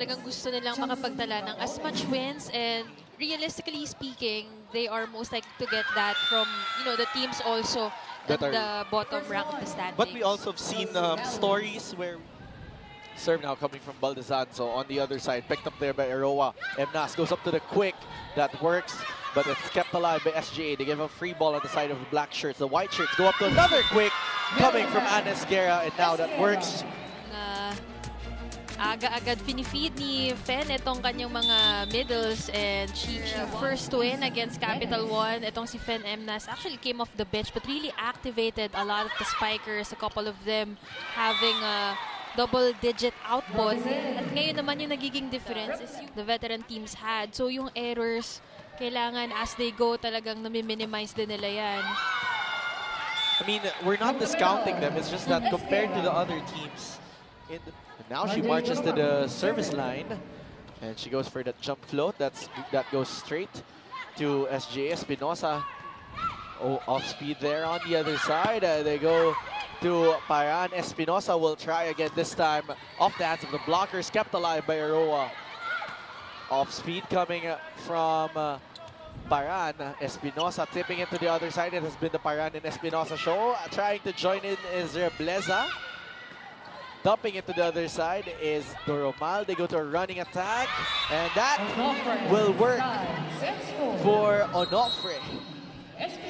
talagang gusto nilang makapagtala ng as much wins, and realistically speaking, they are most likely to get that from, you know, the teams also at the bottom rank of the standings. But we also have seen stories where serve now coming from Baldezanzo on the other side, picked up there by Eroa. Emnas goes up to the quick, that works, but it's kept alive by SGA. They give a free ball on the side of the black shirts. The white shirts go up to another quick coming from Anes Guerra, and now that works. Aga-agad finifeed ni Fen itong kanyang mga middles, and she first win against Capital One. Itong si Fen Emnas actually came off the bench but really activated a lot of the spikers, a couple of them having a double-digit output. At ngayon naman yung nagiging difference is yung the veteran teams had. So yung errors, kailangan as they go talagang nami-minimize din nila yan. I mean, we're not discounting them. It's just that compared to the other teams, now she marches to the service line, and she goes for that jump float. That goes straight to SGA. Espinosa, off speed there on the other side. They go to Paran. Espinosa will try again this time off the hands of the blockers, kept alive by Aroa. Off speed coming from Paran. Espinosa tipping it to the other side. It has been the Paran and Espinosa show. Trying to join in is Rebleza. Dumping it to the other side is Doromal. They go to a running attack, and that will work for Onofre.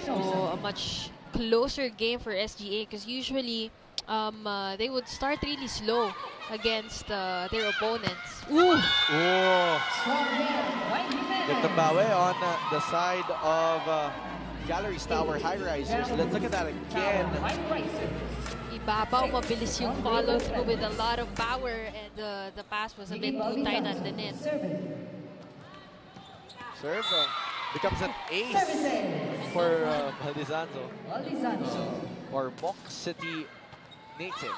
So a much closer game for SGA, because usually they would start really slow against their opponents. Ooh! Gandang bawi on the side of Galeries Tower Highrisers. Let's look at that again. Ibabaw, mabilis yung follow through with a lot of power, and the pass was a bit too tight at the net. Serve becomes an ace for Baldezanzo, or Moc City native.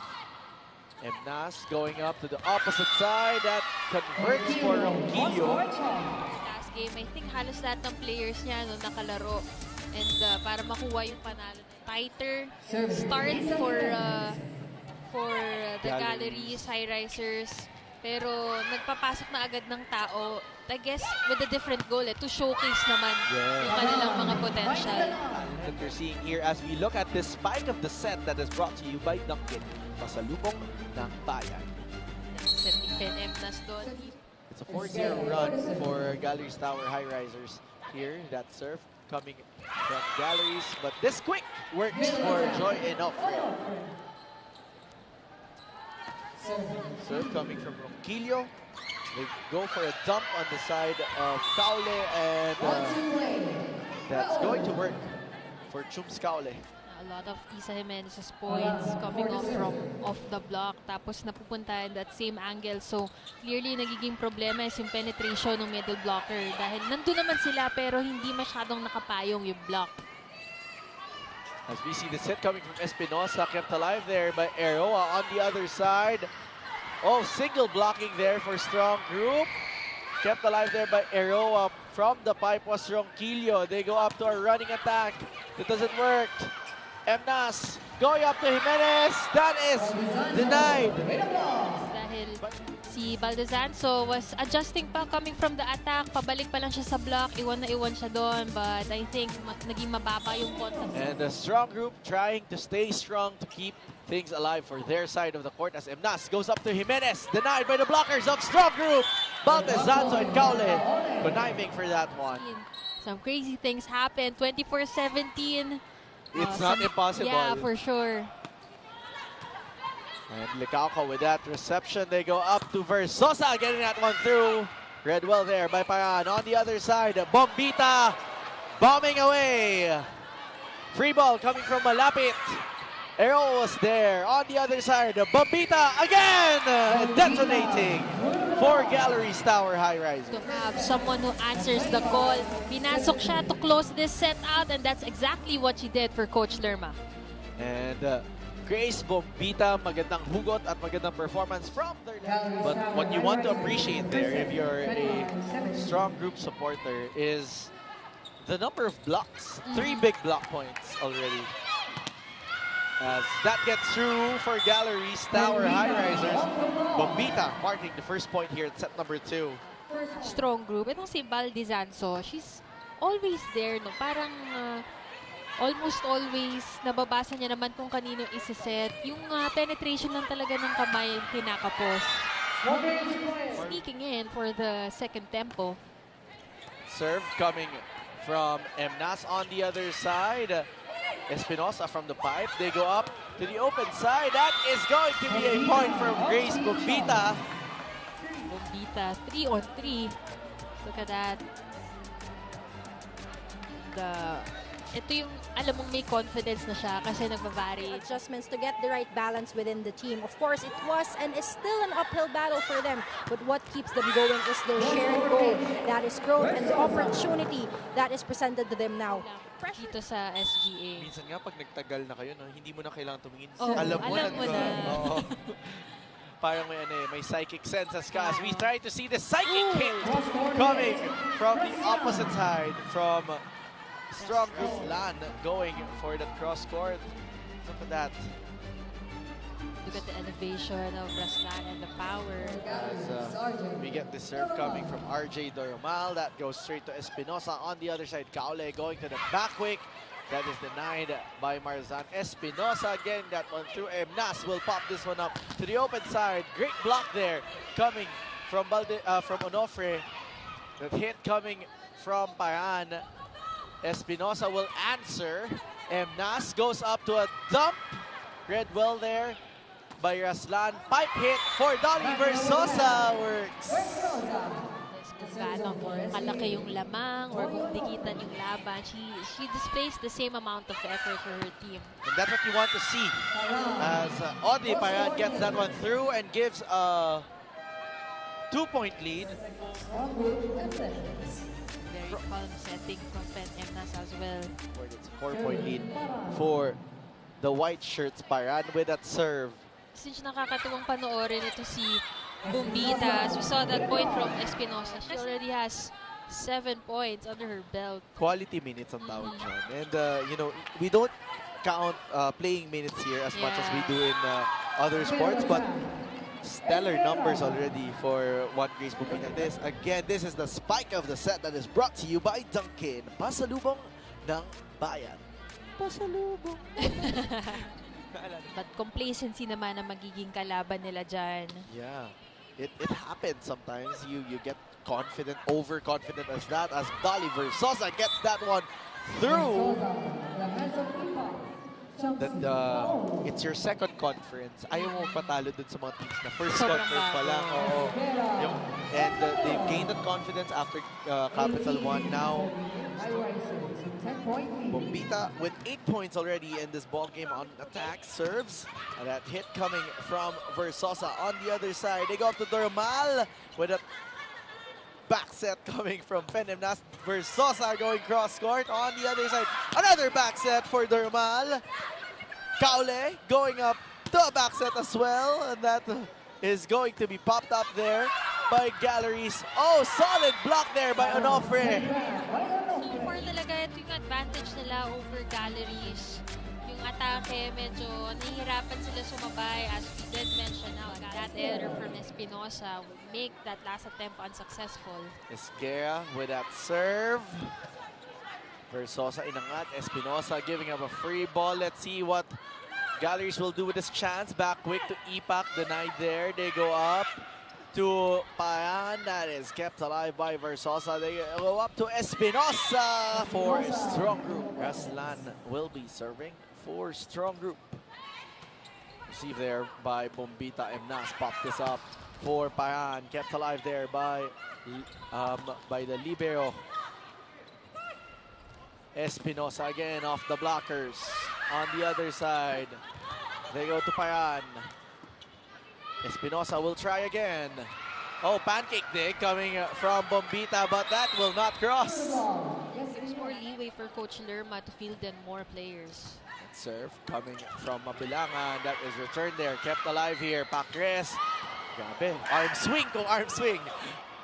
Emnas going up to the opposite side, that converts for Ronquillo. Last game, I think halos lahat ng players niya nakalaro, and para makuha yung panalo, tighter start for the Galeries Highrisers, pero nagpapasok na agad ng tao, I guess with a different goal, to showcase naman yung kanilang mga potential. That you're seeing here as we look at this spike of the set that is brought to you by Dunkin, pasalubong ng bayan. Set ni Fen Emnas doon. It's a 4-0 run for Galeries Tower Highrisers here. That serve coming from Galeries, but this quick works for Joy Onofre. Serve coming from Ronquillo. They go for a dump on the side of Caule, and that's going to work for Chums Caule. A lot of Isa Jimenez's points coming off from off the block, tapos napupunta in that same angle. So clearly nagiging problema is yung penetration ng middle blocker, dahil nandun naman sila pero hindi masyadong nakapayong yung block. As we see this hit coming from Espinosa, kept alive there by Eroa on the other side. Oh, single blocking there for strong group. Kept alive there by Eroa. From the pipe was Ronquillo. They go up to a running attack. It doesn't work. Emnas going up to Jimenez. That is denied. Dahil si Baldezanzo was adjusting pa coming from the attack. Pabalik pa lang siya sa block. Iwan na iwan siya doon. But I think naging mababa yung contact. And the strong group trying to stay strong to keep things alive for their side of the court as Emnas goes up to Jimenez. Denied by the blockers of strong group. Baldezanzo and Caule conniving for that one. Some crazy things happen. 24-17. It's not impossible. Yeah, for sure. And Licauco with that reception. They go up to Versosa, getting that one through. Read well there by Paran. On the other side, Bombita bombing away. Free ball coming from Malapit. Errol was there. On the other side, Bombita again detonating for Galeries Tower Highrisers. To have someone who answers the call. Pinasok siya to close this set out, and that's exactly what she did for Coach Lerma. And Grace Bombita, magandang hugot at magandang performance from their level. But what you want to appreciate there, if you're a strong group supporter, is the number of blocks. 3 big block points already. As that gets through for Galeries Tower Highrisers. Bombita marking the first point here at set number 2. Strong group. Itong si Valdizanzo, she's always there, no? Parang almost always nababasa niya naman kung kanino isa-set. Yung penetration lang talaga ng kamay yung pinakapos. Sneaking in for the second tempo. Serve coming from Emnas on the other side. Espinosa from the pipe. They go up to the open side. That is going to be a point from Grace Bombita. Bombita, 3-on-3. Look at that. Ito yung, alam mong may confidence na siya kasi nagbavari. Adjustments to get the right balance within the team. Of course, it was and is still an uphill battle for them. But what keeps them going is their shared goal. That is growth and the opportunity that is presented to them now. Dito sa SGA. Minsan nga pag nagtagal na kayo, no, hindi mo na kailangan tumingin. Oh, alam mo na. Oo. Parang may psychic senses ka. As we try to see the psychic hit coming from the opposite side from strong group Lan going for that cross court. Look at that. Look at the elevation of Raslan and the power. As we get the serve coming from RJ Doromal. That goes straight to Espinosa. On the other side, Kaule going to the back quick. That is denied by Marzan. Espinosa getting that one through. Emnas will pop this one up to the open side. Great block there coming from Onofre. That hit coming from Payan. Espinosa will answer. Emnas goes up to a dump. Read well there by Raslan. Pipe hit for Dolly Versosa. Works. Kung gaano kalaki yung lamang or kung dikitan yung laban, she displays the same amount of effort for her team. And that's what you want to see. As Audrey Payan gets that one through and gives a 2-point lead. Very calm setting from Fen Emnas as well. It's a 4-point lead for the white shirts. Payan with that serve. Since nakakatuwang panoorin ito si Bombita, as we saw that point from Espinosa, she already has 7 points under her belt. Quality minutes ang tawag dyan. And you know, we don't count playing minutes here as much as we do in other sports, but stellar numbers already for one Grace Bombita. This is the spike of the set that is brought to you by Dunkin. Pasalubong ng bayan. Pasalubong. But complacency naman ang magiging kalaban nila dyan. Yeah, it happens sometimes. You get confident, overconfident as that. As Dolly Versosa gets that one through. That it's your second conference. Ayaw mo patalo dun sa mga teams na first conference pa lang. And they've gained that confidence after Capital One. Now, Bombita with 8 points already in this ball game on attack. Serves. And that hit coming from Versosa on the other side. They go up to Doromal with a back set coming from Fenemnas. Versosa going cross court on the other side. Another back set for Doromal. Kaule going up to a back set as well. And that is going to be popped up there by Galeries. Oh, solid block there by Onofre. So far talaga ito yung advantage nila over Galeries. Yung atake, medyo nahihirapan sila sumabay. As we did mention now, that error from Espinosa would make that last attempt unsuccessful. SGA with that serve. Versosa inangat. Espinosa giving up a free ball. Let's see what Galeries will do with this chance. Back quick to Ipak. Denied there. They go up to Payan. That is kept alive by Versosa. They go up to Espinosa for a strong group. Raslan will be serving for strong group. Received there by Bombita. Emnas popped this up for Payan. Kept alive there by the libero. Espinosa again off the blockers. On the other side, they go to Payan. Espinosa will try again. Oh, pancake dig coming from Bombita, but that will not cross. There's more leeway for Coach Lerma to field in more players. Serve coming from Mabilangan. That is returned there. Kept alive here. Pacres. Grabe. Arm swing kung arm swing.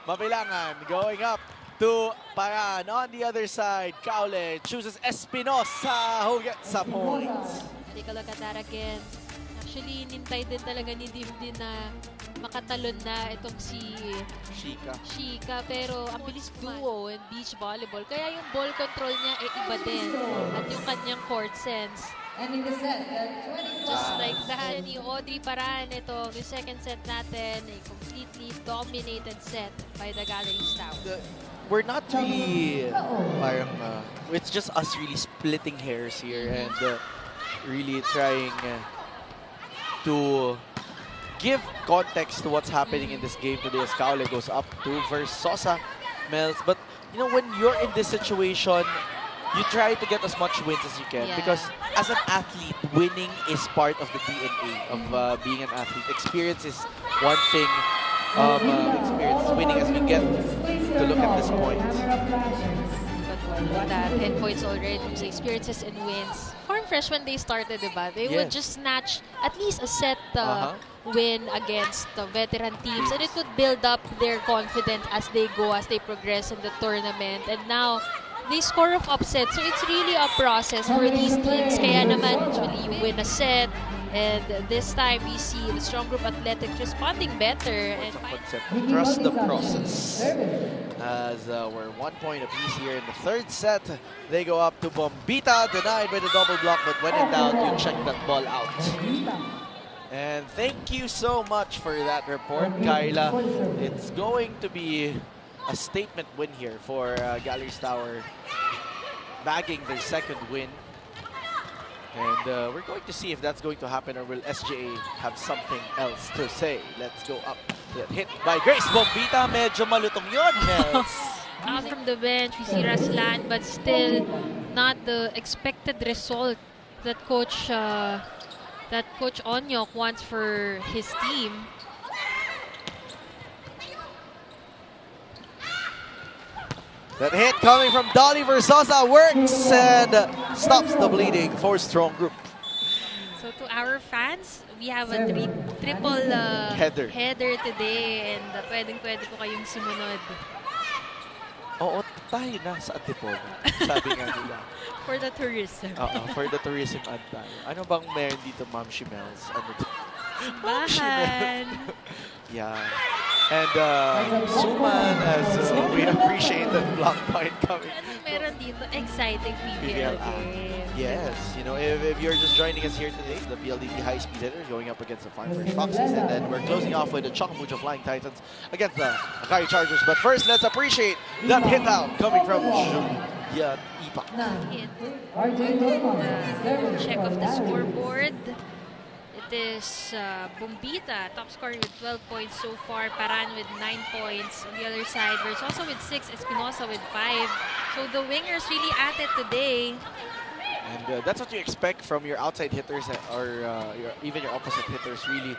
Mabilangan going up to Payan. On the other side, Kaule chooses Espinosa who gets a point. Take a look at that again. Actually, nintay din talaga ni Dimdim na makatalon na itong si Shika. Pero ang bilis duo in beach volleyball. Kaya yung ball control niya iba din. At yung kanyang court sense. Just like that, ni Audrey Paran, ito, yung second set natin, a completely dominated set by the Galeries Tower. We're not really, it's just us really splitting hairs here and really trying to give context to what's happening in this game today as Kaole goes up to Versosa Mels. But, you know, when you're in this situation, you try to get as much wins as you can because as an athlete, winning is part of the DNA of being an athlete. Experience is one thing. Experience is winning as we get to look at this point. But that 10 points already sa experiences and wins. Farm Fresh when they started, diba? They would just snatch at least a set win against the veteran teams, and it would build up their confidence as they go, as they progress in the tournament. And now they score of upsets, so it's really a process for these teams. Kaya naman, usually you win a set, and this time we see the strong group athletics responding better. And trust the process. As we're 1 point apiece here in the third set, they go up to Bombita, denied by the double block, but when in doubt, you check that ball out. And thank you so much for that report, Kyla. It's going to be a statement win here for Galeries Tower, bagging their second win. And we're going to see if that's going to happen, or will SGA have something else to say. Let's go up. Hit by Grace Bombita. Medyo malutong yun, Nels. Out from the bench, we see Raslan, but still not the expected result that Coach Onyok wants for his team. That hit coming from Dolly Versosa works and stops the bleeding for Strong Group. So to our fans, we have a triple header today, and pwedeng-pwede po kayong sumunod. Oo, tayo na sa Antipolo. Sabi nga nila. For the tourism. For the tourism ad tayo. Ano bang meron dito, Ma'am Shimels? Ano Bahan. Yeah. And Suman, as we appreciate that block point coming. Anong meron dito? Exciting PVL game. Yes, you know, if you're just joining us here today, the PLDT high-speed hitters going up against the Farm Fresh Foxes, and then we're closing off with the Chocamucho Flying Titans against the Akari Chargers. But first, let's appreciate that hit out coming from Julia Ipa. Check of the scoreboard. It is Bombita, top scorer with 12 points so far. Paran with 9 points. On the other side, Versosa with 6, Espinosa with 5. So the wingers really at it today. And that's what you expect from your outside hitters, or even your opposite hitters, really.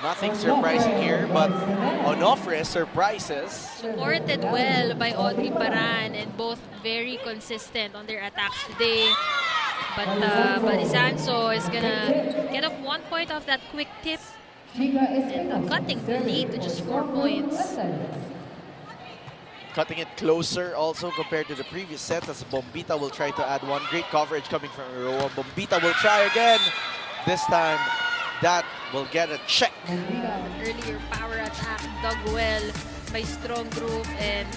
Nothing surprising here, but Onofre surprises. Supported well by Audrey Paran, and both very consistent on their attacks today. But Balisanso is gonna get up 1 point off that quick tip, and cutting the lead to just 4 points. Cutting it closer also compared to the previous sets, as Bombita will try to add one. Great coverage coming from Roa. Bombita will try again. This time, that will get a check. Earlier power attack dug well by Strong Group, and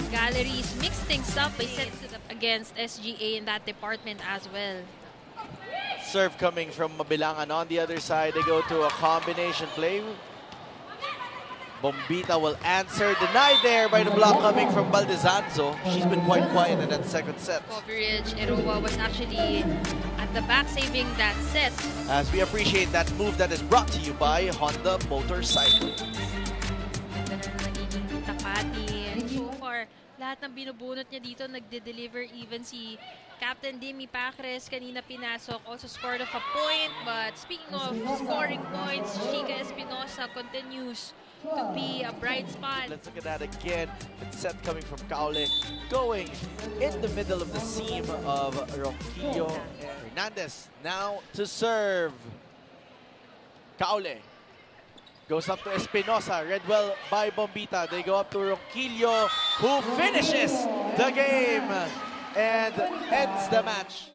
Galeries mixed things up by setting it up against SGA in that department as well. Serve coming from Mabilangan. On the other side, they go to a combination play. Bombita will answer. Denied there by the block coming from Baldezanzo. She's been quite quiet in that second set. Coverage. Eroa was actually at the back saving that set. As we appreciate that move that is brought to you by Honda Motorcycle. Ganda na nagiging tapati. And so far, lahat ng binubunot niya dito, nagde-deliver. Even si Captain Demi Pacres kanina pinasok, also scored off a point. But speaking of scoring points, Chica Espinosa continues to be a bright spot. Let's look at that again. It's set coming from Kaole, going in the middle of the seam of Ronquillo. Hernandez now to serve. Kaole goes up to Espinosa, read well by Bombita. They go up to Ronquillo, who finishes the game. and ends the match.